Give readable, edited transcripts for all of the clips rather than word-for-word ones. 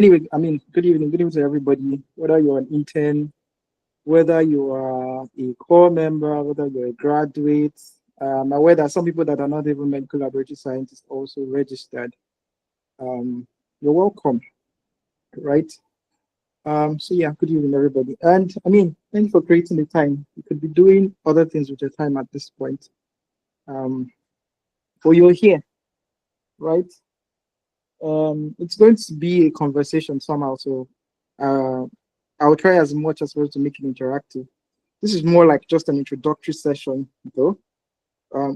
Anyway, good evening to everybody, whether you're an intern, whether you are a core member, whether you're a graduate. I'm aware that some people that are not even medical laboratory scientists also registered. Um, you're welcome, right? So yeah, good evening, everybody. And thank you for creating the time. You could be doing other things with your time at this point. Um, but you're here, right? It's going to be a conversation somehow, so uh, I'll try as much as possible to make it interactive. This is more like just an introductory session, though.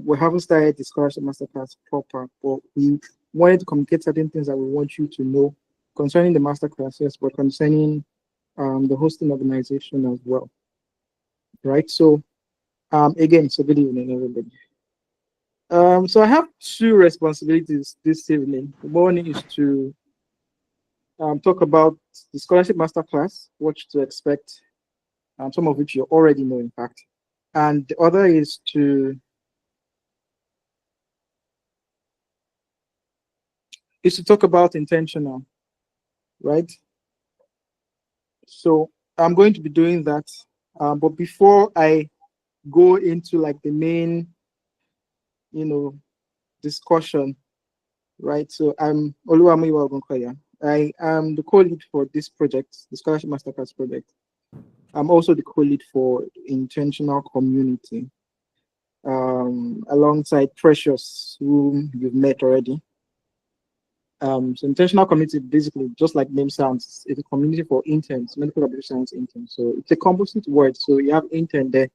We haven't started discussion masterclass proper, but we wanted to communicate certain things that we want you to know concerning the masterclass, yes, but concerning the hosting organization as well, right? So, again, so good evening, everybody. So I have two responsibilities this evening. One is to talk about the scholarship masterclass, what to expect, some of which you already know, in fact. And the other is to talk about intentional, right? So I'm going to be doing that. But before I go into like the main, you know, discussion, right? So I'm Oluwamuyiwa Ogunkoya. I am the co-lead for this project, the Scholarship Masterclass project. I'm also the co-lead for Intentional Community, alongside Precious, whom you've met already. So intentional community, basically, just like name sounds, it's a community for interns, medical laboratory science interns. So it's a composite word. So you have intern there,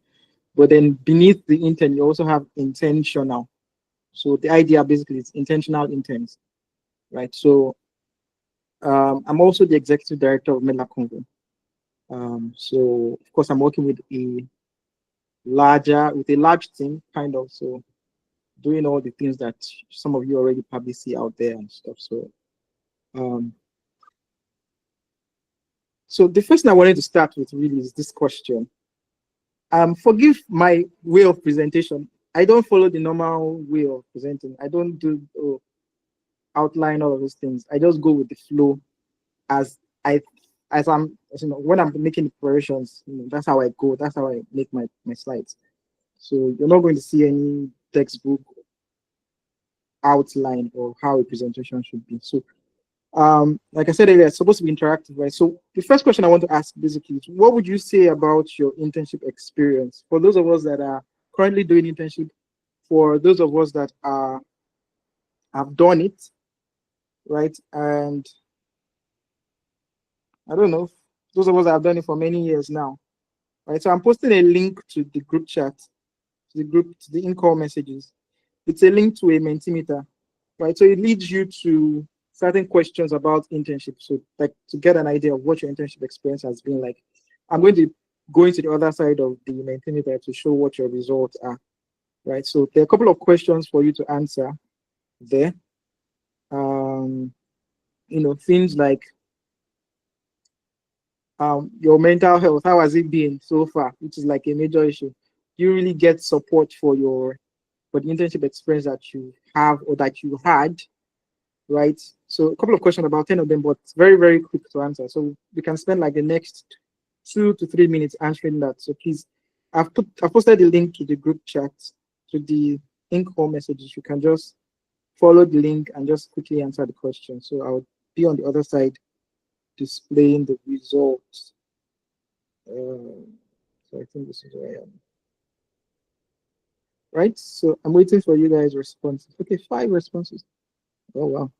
but then beneath the intern, you also have intentional. So the idea basically is intentional interns, right? So I'm also the executive director of Medla Congo. So of course, I'm working with a large team, kind of. So doing all the things that some of you already probably see out there and stuff. Um, so the first thing I wanted to start with really is this question. Forgive my way of presentation. I don't follow the normal way of presenting. I don't do outline all of those things. I just go with the flow as I when I'm making the preparations. That's how I go. That's how I make my slides. So you're not going to see any textbook outline or how a presentation should be. So like I said earlier, it's supposed to be interactive, right? So the first question I want to ask basically is, what would you say about your internship experience? For those of us that are currently doing internship, for those of us that have done it, right? And I don't know, those of us that have done it for many years now, right? So I'm posting a link to the group chat, to the in-call messages. It's a link to a Mentimeter, right? So it leads you to certain questions about internship. So like to get an idea of what your internship experience has been like. I'm going to go into the other side of the Mentimeter to show what your results are, right? So there are a couple of questions for you to answer there. Things like your mental health, how has it been so far, which is like a major issue. Do you really get support for the internship experience that you have or that you had, right? So a couple of questions, about 10 of them, but very, very quick to answer. So we can spend like the next 2 to 3 minutes answering that. So please, I've posted the link to the group chat, to the in-call messages. You can just follow the link and just quickly answer the question. So I'll be on the other side displaying the results. So I think this is where I am. Right? So I'm waiting for you guys' responses. Okay, 5 responses. Oh wow.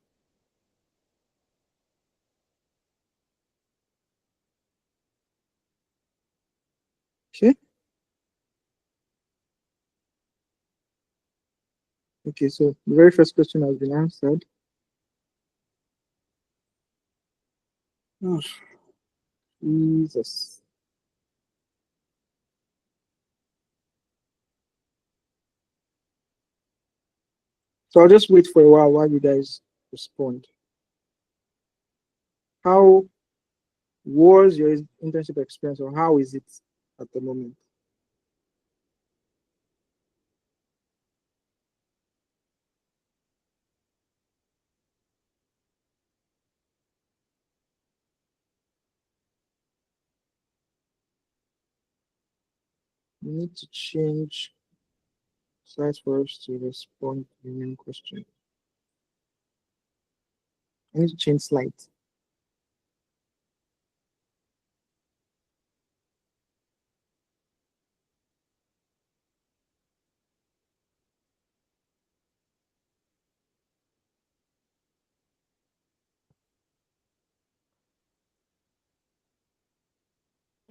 Okay. Okay, so the very first question has been answered. Oh, Jesus. So I'll just wait for a while you guys respond. How was your internship experience, or how is it at the moment? We need to change slides for us to respond to the main question. I need to change slides.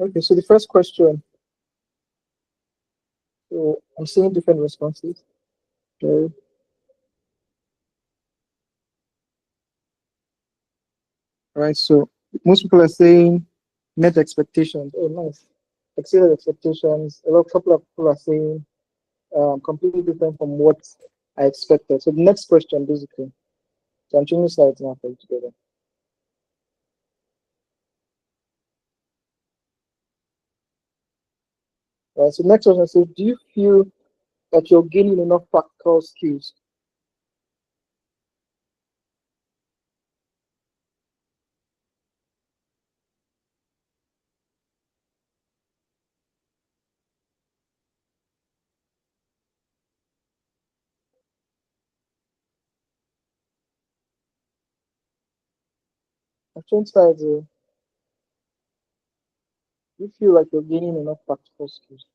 Okay, so the first question. So I'm seeing different responses. So, all right, so most people are saying met expectations. Oh, nice. Exceeded expectations. Couple of people are saying completely different from what I expected. So the next question, basically. So I'm changing slides now for you together. All right, so next question says, do you feel that you're gaining enough practical skills? I've changed slides. You feel like you're gaining enough practical skills.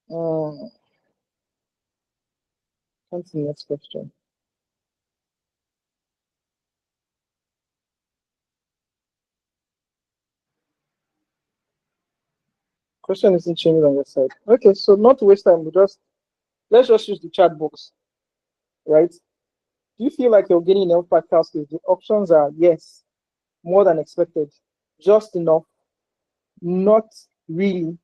Uh, Come to the next question. Question isn't changing on your side. Okay, so not to waste time, we just let's just use the chat box, right? Do you feel like you're gaining enough practical skills? The options are yes, more than expected, just enough, not really,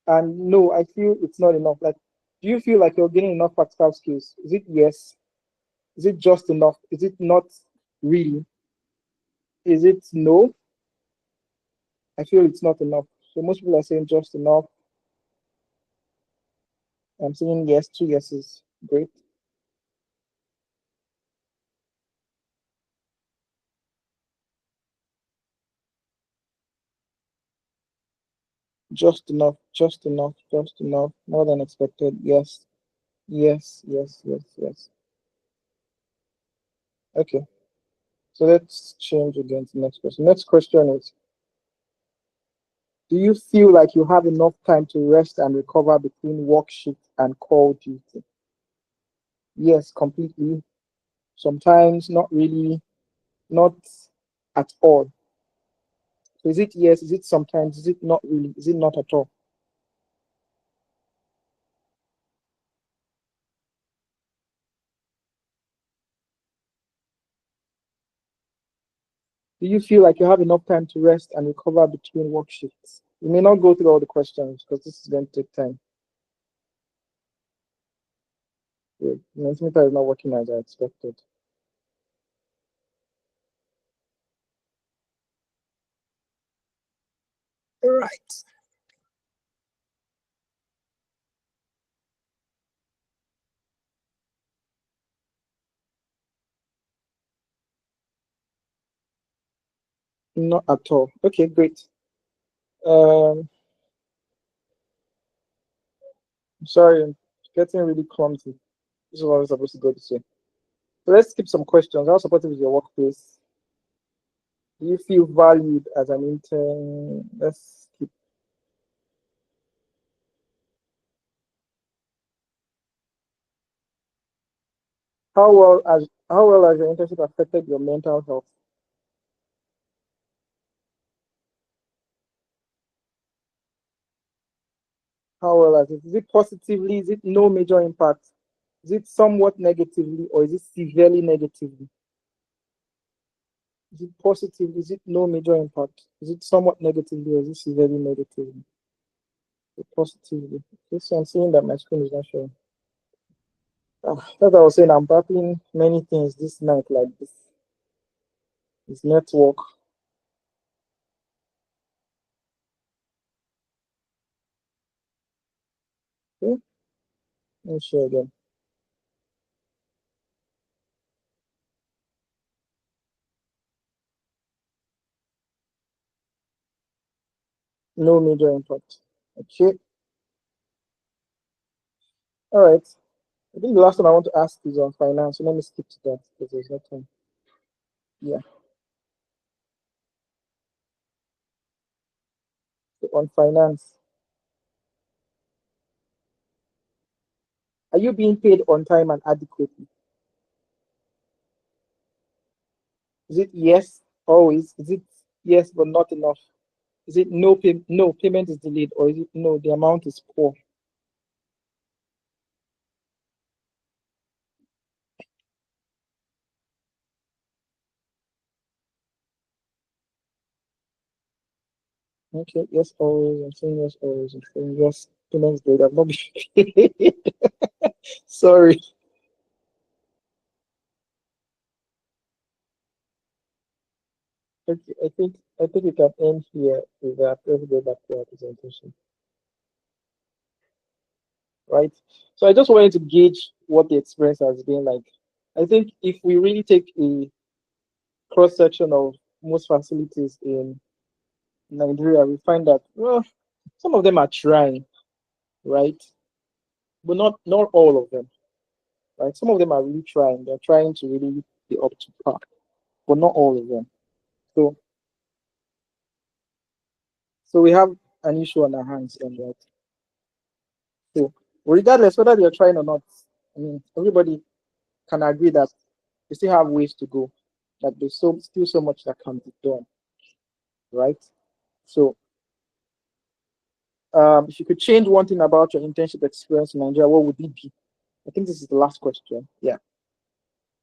and no, I feel it's not enough. Like, do you feel like you're gaining enough practical skills? Is it yes? Is it just enough? Is it not really? Is it no? I feel it's not enough. So most people are saying just enough. I'm saying yes, two yeses. Great. Just enough, just enough, just enough. More than expected. Yes, yes, yes, yes, yes. Okay. So let's change again to the next question. Next question is, do you feel like you have enough time to rest and recover between work shift and call duty? Yes, completely. Sometimes not really, not at all. So is it yes? Is it sometimes? Is it not really? Is it not at all? Do you feel like you have enough time to rest and recover between work shifts? You may not go through all the questions because this is going to take time. The transmitter is not working as I expected. All right. Not at all. Okay, great. Um, I'm sorry, I'm getting really clumsy. This is what I was supposed to go this way. So let's skip some questions. How supportive is your workplace? Do you feel valued as an intern? Let's skip. How well has your internship affected your mental health? How well has it? Is it positively? Is it no major impact? Is it somewhat negatively or is it severely negatively? Is it positive? Is it no major impact? Is it somewhat negatively or is it severely negatively? Positively. Okay, so I'm seeing that my screen is not showing. As I was saying, I'm battling many things this night like this. This network. Okay, let me share again. No major impact. Okay. All right. I think the last one I want to ask is on finance. So let me skip to that because there's no time. Yeah. So on finance, are you being paid on time and adequately? Is it yes always? Is it yes but not enough? Is it no payment is delayed, or is it no the amount is poor? Okay, yes always. I'm saying yes always. I'm saying yes payment is delayed. I've not been paid. Sorry. Okay, I think we can end here with that. Let's go back to our presentation. Right. So I just wanted to gauge what the experience has been like. I think if we really take a cross section of most facilities in Nigeria, we find that well, some of them are trying, right? But not all of them, right? Some of them are really trying. They're trying to really be up to par, but not all of them. So so we have an issue on our hands on that. So regardless whether they're trying or not, I mean everybody can agree that we still have ways to go. That there's still so much that can be done, right? So if you could change one thing about your internship experience in Nigeria, what would it be? I think this is the last question. Yeah.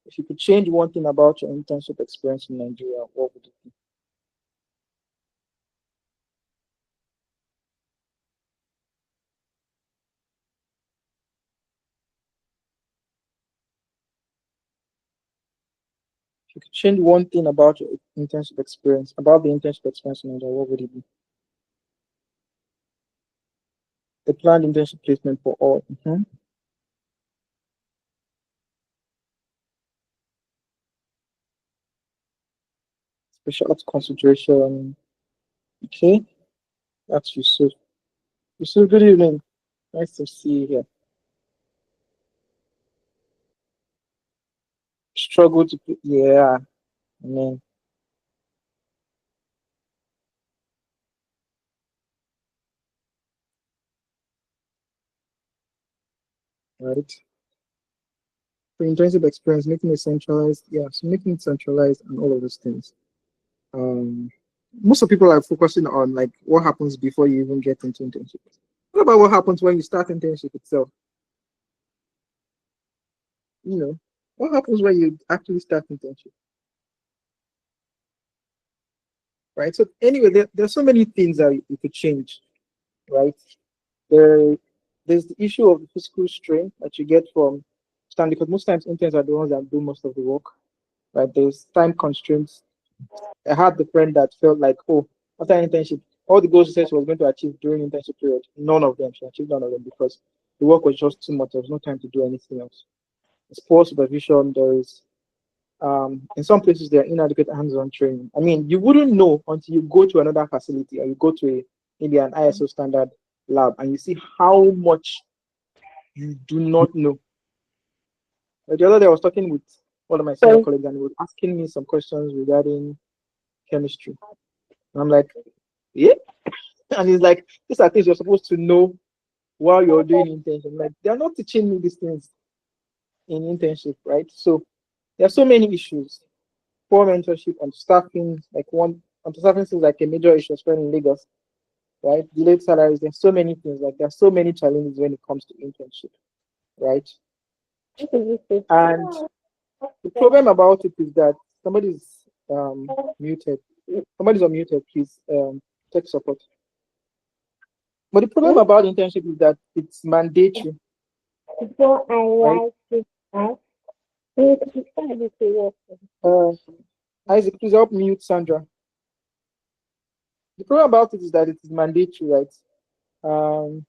If you could change one thing about your internship experience in Nigeria, what would it be? If you could change one thing about your internship experience, about the internship experience in Nigeria, what would it be? The planned internship placement for all. Special arts consideration. Okay, that's Yusuf. Yusuf, good evening. Nice to see you here. Struggle to, yeah, I mean, right? For internship experience, making it centralized, yeah, so making it centralized and all of those things. Um, Most of people are focusing on like what happens before you even get into internship. What about what happens when you start internship itself? You know, what happens when you actually start internship, right? So anyway, there's so many things that you could change, right? There, there's the issue of the physical strain that you get from stand because most times interns are the ones that do most of the work, right? There's time constraints. I had the friend that felt like, oh, after internship, all the goals she said she was going to achieve during internship period, none of them. She achieved none of them because the work was just too much. There was no time to do anything else. There's poor supervision. There is, in some places, there are inadequate hands-on training. I mean, you wouldn't know until you go to another facility or you go to maybe an ISO standard lab and you see how much you do not know. The other day, I was talking with one of my senior colleagues and he was asking me some questions regarding chemistry. And I'm like, yeah. And he's like, these are things you're supposed to know while you're doing internship. Like, they're not teaching me these things in internship, right? So there are so many issues. Poor mentorship on staffing, like one on staffing is like a major issue, especially in Lagos, right? Delayed salaries. There's so many things. Like there's so many challenges when it comes to internship, right? And the problem about it is that somebody's muted. Somebody's unmuted, please. Tech support. But the problem about internship is that it's mandatory. Before I Right? write it out, you can be serious. Uh, Isaac, please help mute Sandra. The problem about it is that it is mandatory, right? Um,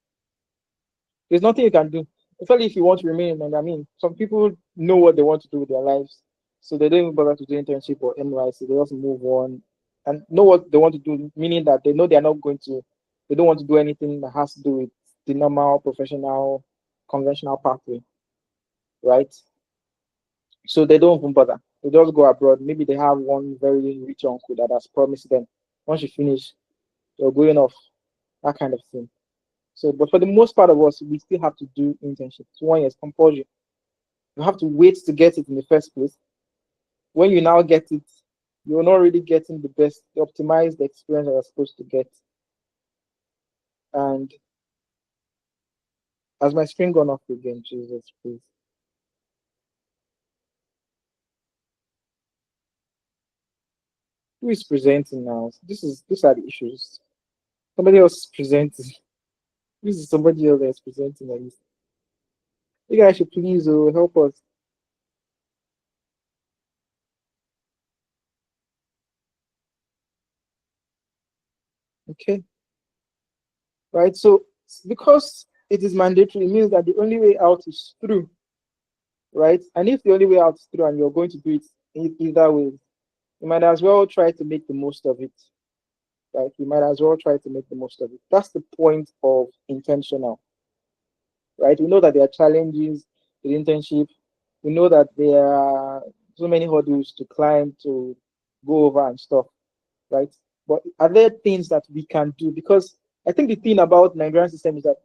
there's nothing you can do, especially if you want to remain. And I mean, some people know what they want to do with their lives, so they don't even bother to do internship or NYC. They just move on and know what they want to do, meaning that they know they are not going to, they don't want to do anything that has to do with the normal, professional, conventional pathway, right? So they don't even bother. They just go abroad. Maybe they have one very rich uncle that has promised them once you finish, you're going off, that kind of thing. So, but for the most part of us, we still have to do internships. 1 year compulsory. You have to wait to get it in the first place. When you now get it, you're not really getting the best, the optimized experience that you're supposed to get. And has my screen gone off again? Jesus, please. Who is presenting now? These are the issues. Somebody else is presenting. This is somebody else that's presenting like this. You guys should please help us. Okay. Right. So because it is mandatory, it means that the only way out is through. Right? And if the only way out is through and you're going to do it either way, you might as well try to make the most of it. Right? You might as well try to make the most of it. That's the point of intentional. Right? We know that there are challenges with internship. We know that there are so many hurdles to climb to go over and stuff. Right? But are there things that we can do? Because I think the thing about Nigerian system is that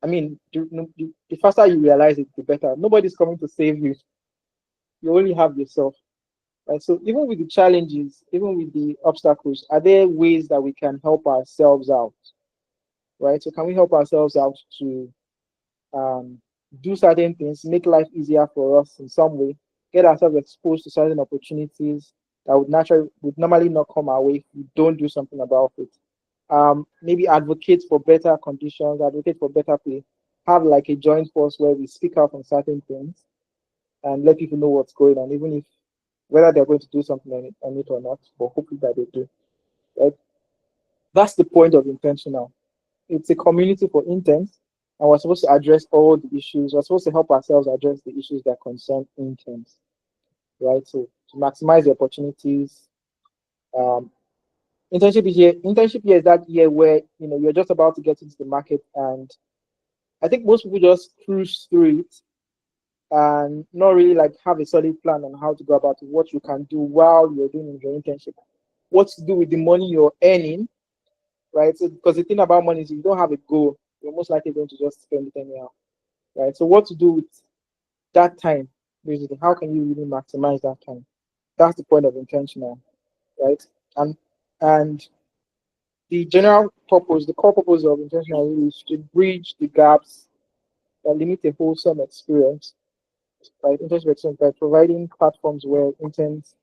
I mean, the faster you realize it, the better. Nobody's coming to save you. You only have yourself. Right. So even with the challenges, even with the obstacles, are there ways that we can help ourselves out? Right. So can we help ourselves out to um, do certain things, make life easier for us in some way, get ourselves exposed to certain opportunities that would normally not come our way if we don't do something about it. Maybe advocate for better conditions, advocate for better pay, have like a joint force where we speak out on certain things and let people know what's going on, even if whether they're going to do something on it or not, but hopefully that they do. Right? That's the point of intentional. It's a community for interns, and we're supposed to address all the issues. We're supposed to help ourselves address the issues that concern interns, right? So to maximize the opportunities. Um, internship year is that year where you're just about to get into the market, and I think most people just cruise through it and not really like have a solid plan on how to go about it, what you can do while you're doing your internship, what to do with the money you're earning, right? So because the thing about money is if you don't have a goal, you're most likely going to just spend it anyhow, right? So what to do with that time, basically, how can you really maximize that time? That's the point of intentional, right? And and the general purpose, the core purpose of intentional really is to bridge the gaps that limit a wholesome experience, right? Internship experience by providing platforms where interns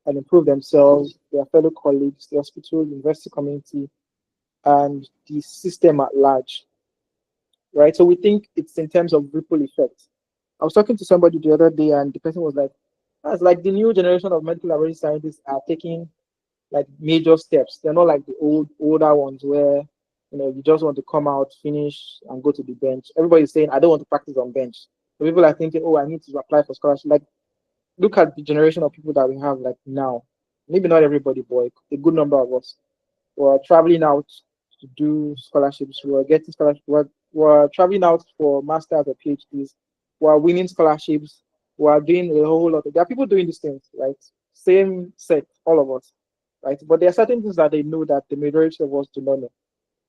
can improve themselves, their fellow colleagues, the hospital, university community, and the system at large, right? So we think it's in terms of ripple effect. I was talking to somebody the other day, and the person was like, "That's like the new generation of medical laboratory scientists are taking like major steps. They're not like the older ones where you just want to come out, finish, and go to the bench. Everybody's saying, I don't want to practice on bench. So people are thinking, oh, I need to apply for scholarship. Like, look at the generation of people that we have like now. Maybe not everybody, but a good number of us were traveling out to do scholarships. We were getting scholarships. We're traveling out for masters or PhDs. We're winning scholarships. We're doing a whole lot. There are people doing these things, right? Same set, all of us, right? But there are certain things that they know that the majority of us do not know.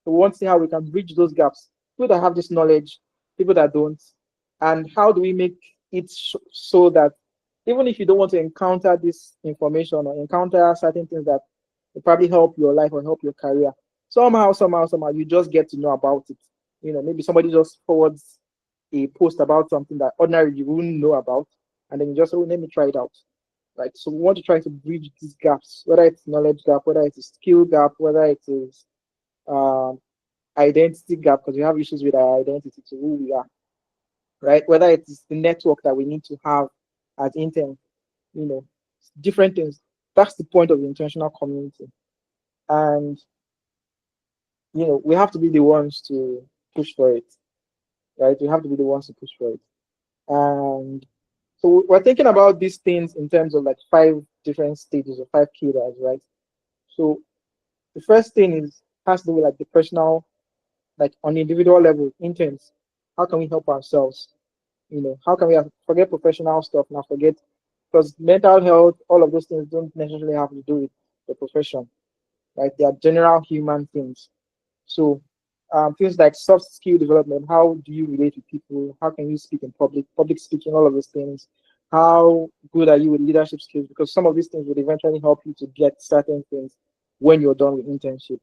So we want to see how we can bridge those gaps. People that have this knowledge, people that don't, and how do we make it so that even if you don't want to encounter this information or encounter certain things that will probably help your life or help your career, somehow, you just get to know about it. Maybe somebody just forwards a post about something that ordinarily you wouldn't know about, and then you just say, oh, let me try it out. right? So we want to try to bridge these gaps, whether it's knowledge gap, whether it's a skill gap, whether it is um, identity gap, because we have issues with our identity to who we are, right? Whether it's the network that we need to have as intern, you know, different things. That's the point of the intentional community. And, we have to be the ones to push for it, right? We have to be the ones to push for it. And so we're thinking about these things in terms of like five different stages or five pillars, right? So the first thing is has to do with like the personal, like on individual level, interns. How can we help ourselves? How can we forget professional stuff now? Forget because mental health, all of those things don't necessarily have to do with the profession, right? They are general human things. So things like soft skill development, how do you relate with people? How can you speak in public speaking, all of those things. How good are you with leadership skills? Because some of these things would eventually help you to get certain things when you're done with internship,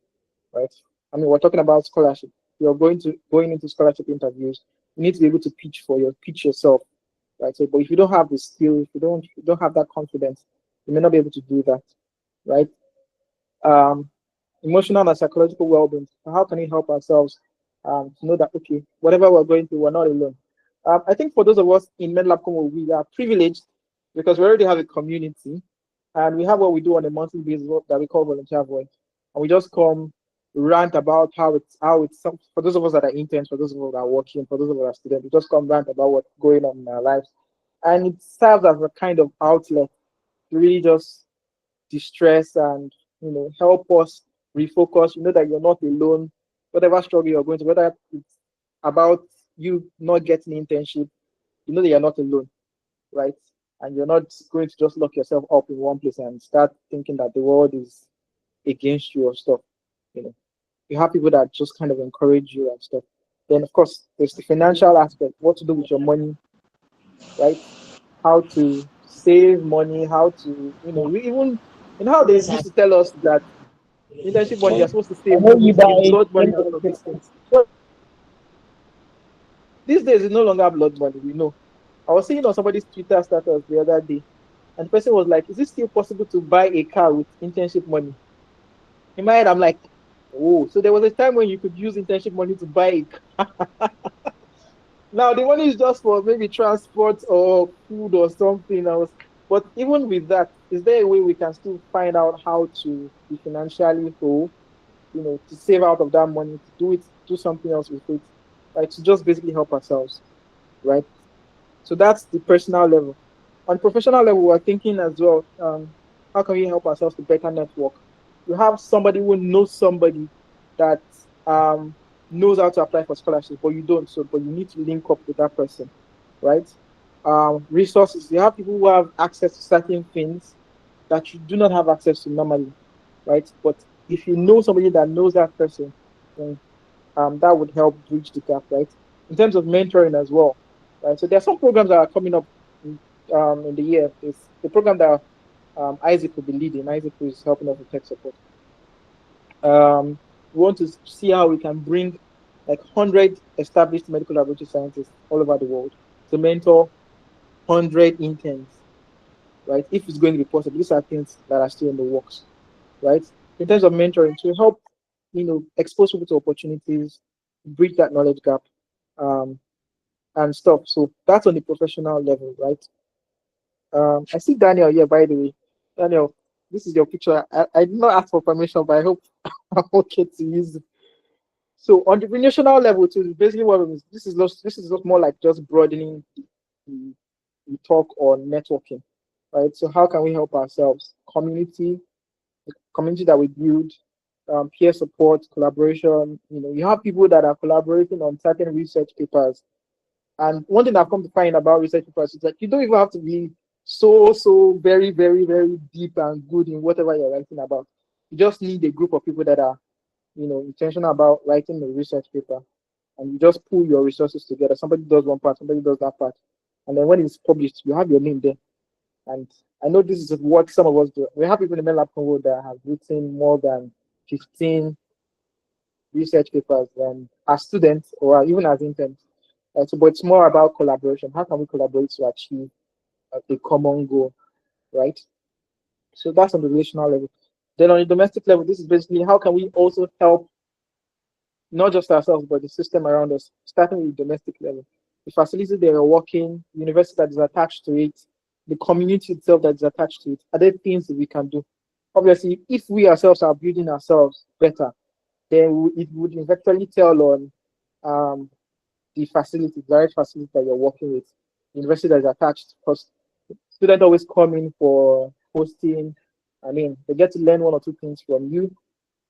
right? I mean, we're talking about scholarship. You're going into scholarship interviews. You need to be able to pitch yourself, right? So, but if you don't have the skill, if you don't have that confidence, you may not be able to do that, right? Um, Emotional and psychological well-being. How can we help ourselves to know that okay, whatever we're going through, we're not alone. I think for those of us in MedLab Congo, we are privileged because we already have a community, and we have what we do on a monthly basis that we call volunteer voice, and we just come rant about how it's for those of us that are interns, for those of us that are working, for those of us that are students, we just come rant about what's going on in our lives, and it serves as a kind of outlet to really just distress and help us refocus. You know that you're not alone. Whatever struggle you're going to, whether it's about you not getting internship, you know that you're not alone, right? And you're not going to just lock yourself up in one place and start thinking that the world is against you or stuff. You know, you have people that just kind of encourage you and stuff. Then of course there's the financial aspect, what to do with your money, right? How to save money, how to, we even how they used to tell us that internship money, you're supposed to I save know money, you save buy blood money out of internship. these things. But these days, it's no longer blood money, we know. I was seeing on somebody's Twitter status the other day, and the person was like, is it still possible to buy a car with internship money? In my head, I'm like, oh, so there was a time when you could use internship money to buy a car. Now, the money is just for maybe transport or food or something else. But even with that, is there a way we can still find out how to be financially whole, to save out of that money, to do something else with it, right? To just basically help ourselves, right? So that's the personal level. On professional level, we're thinking as well, how can we help ourselves to better network? You have somebody who knows somebody that um, knows how to apply for scholarships, but you don't. So, but you need to link up with that person, right? Resources. You have people who have access to certain things that you do not have access to normally, right? But if you know somebody that knows that person, then that would help bridge the gap, right? In terms of mentoring as well, right? So there are some programs that are coming up in the year. There's the program that Isaac will be leading. Isaac is helping us with tech support. We want to see how we can bring like 100 established medical laboratory scientists all over the world to mentor 100 interns, right? If it's going to be possible, these are things that are still in the works, right? In terms of mentoring, to help, expose people to opportunities, bridge that knowledge gap, um, and stuff. So that's on the professional level, right? I see Daniel here, by the way. Daniel, this is your picture. I did not ask for permission, but I hope I'm okay to use it. So on the relational level, too, basically what it is, this is more like just broadening the, the talk on networking, right? So how can we help ourselves? Community that we build, peer support, collaboration. You have people that are collaborating on certain research papers. And one thing I've come to find about research papers is that you don't even have to be so very, very, very deep and good in whatever you're writing about. You just need a group of people that are, intentional about writing the research paper. And you just pull your resources together. Somebody does one part, somebody does that part. And then when it's published, you have your name there. And I know this is what some of us do. We have people in the MedLab Congo that have written more than 15 research papers as students or even as interns. So, but it's more about collaboration. How can we collaborate to achieve a common goal? right? So that's on the relational level. Then on the domestic level, this is basically how can we also help not just ourselves but the system around us, starting with domestic level. The facility they are working, the university that is attached to it, the community itself that is attached to it. Are there things that we can do? Obviously, if we ourselves are building ourselves better, then it would eventually tell on um, the facility, the direct facility that you're working with, the university that is attached. Because students always come in for hosting. I mean, they get to learn one or two things from you.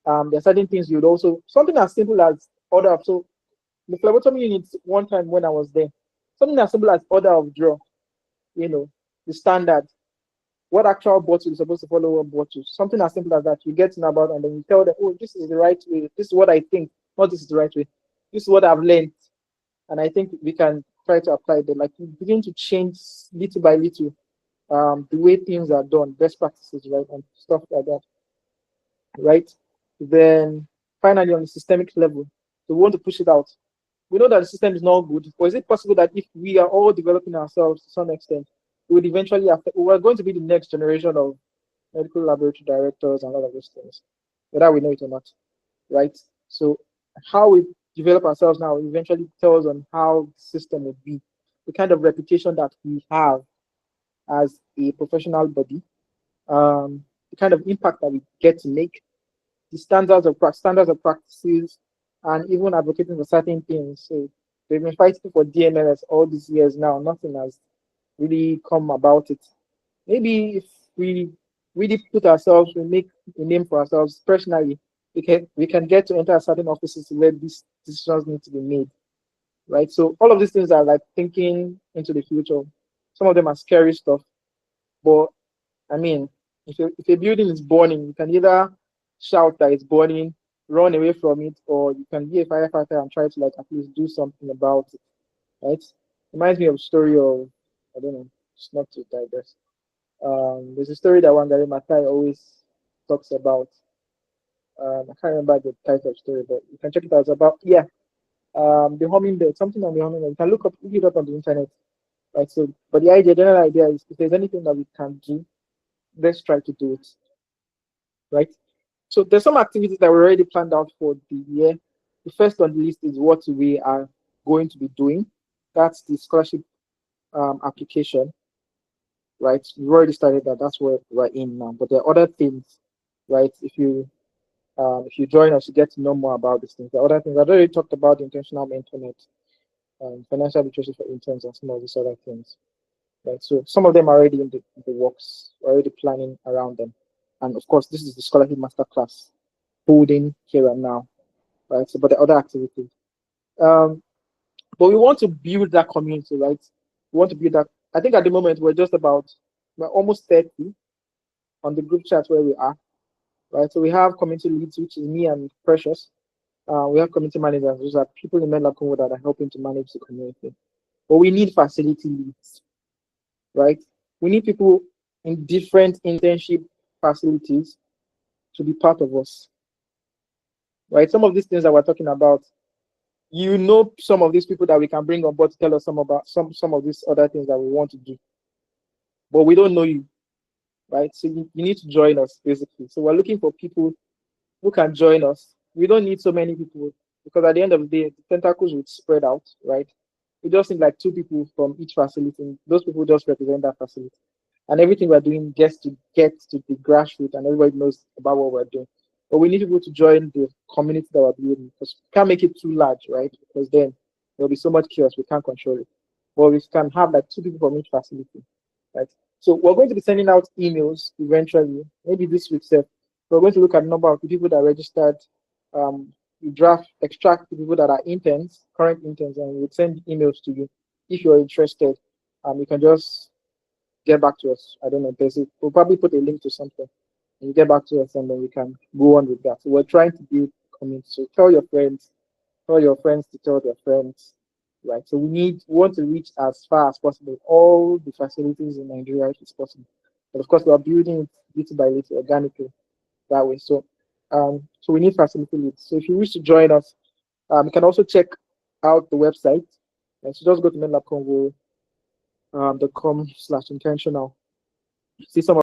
There are certain things you'd also, something as simple as order of, so the phlebotomy units one time when I was there, something as simple as order of draw, you know, the standard, what actual bottle is supposed to follow what bottle, something as simple as that. You get to know about, and then you tell them, oh, this is the right way. This is what I think, not this is the right way. This is what I've learned, and I think we can try to apply them. Like you begin to change little by little the way things are done, best practices, right, and stuff like that, right? Then finally, on the systemic level, we want to push it out. We know that the system is not good, but is it possible that if we are all developing ourselves to some extent, we would eventually affect, we are going to be the next generation of medical laboratory directors and all of those things, whether we know it or not, right? So how we develop ourselves now eventually tells on how the system would be, the kind of reputation that we have as a professional body, the kind of impact that we get to make, the standards of practices, and even advocating for certain things. So they've been fighting for DMLS all these years now. Nothing has really come about it. Maybe if we really put ourselves, we make a name for ourselves personally, we can get to enter certain offices where these decisions need to be made. Right. So all of these things are like thinking into the future. Some of them are scary stuff, but I mean, if a building is burning, you can either shout that it's burning, run away from it, or you can be a firefighter and try to like at least do something about it. Right? Reminds me of a story of, I don't know, it's not to digress. There's a story that one guy Matai always talks about. I can't remember the title of the story, but you can check it out. It's about, yeah, the hummingbird, something on the hummingbird. You can look it up on the internet. Right. So, but the idea, general idea is if there's anything that we can do, let's try to do it. Right. So there's some activities that were already planned out for the year. The first on the list is what we are going to be doing. That's the scholarship application, right? We've already started that. That's where we're in now. But there are other things, right? If you join us, you get to know more about these things. The other things I've already talked about: the intentional mentorship, financial literacy for interns, and some of these other things. Right. So some of them are already in the works, already planning around them. And of course, this is the scholarship masterclass holding here and now, right? So, but the other activities. Um, but we want to build that community, right? We want to build that. I think at the moment we're almost 30 on the group chat where we are, right? So we have community leads, which is me and Precious. We have community managers, those are people in Medlab that are helping to manage the community. But we need facility leads, right? We need people in different internship facilities to be part of us, right? Some of these things that we're talking about, you know, some of these people that we can bring on board to tell us some about some of these other things that we want to do, but we don't know you, right? So you need to join us basically. So we're looking for people who can join us. We don't need so many people because at the end of the day, the tentacles would spread out, right? We just need like two people from each facility. Those people just represent that facility. And everything we're doing gets to get to the grassroots and everybody knows about what we're doing. But we need people to join the community that we're building because we can't make it too large, right? Because then there'll be so much chaos, we can't control it. But we can have like two people from each facility, right? So we're going to be sending out emails eventually, maybe this week, sir. We're going to look at the number of the people that registered. We extract the people that are interns, current interns, and we'll send emails to you. If you're interested, you can just get back to us. I don't know, we'll probably put a link to something and you get back to us and then we can go on with that. So we're trying to build community. So tell your friends to tell their friends, right? So we want to reach as far as possible all the facilities in Nigeria if it's possible. But of course we are building it little by little organically that way. So we need facility leads. So if you wish to join us, you can also check out the website. And so just go to medlabconvo.com/intentional. See some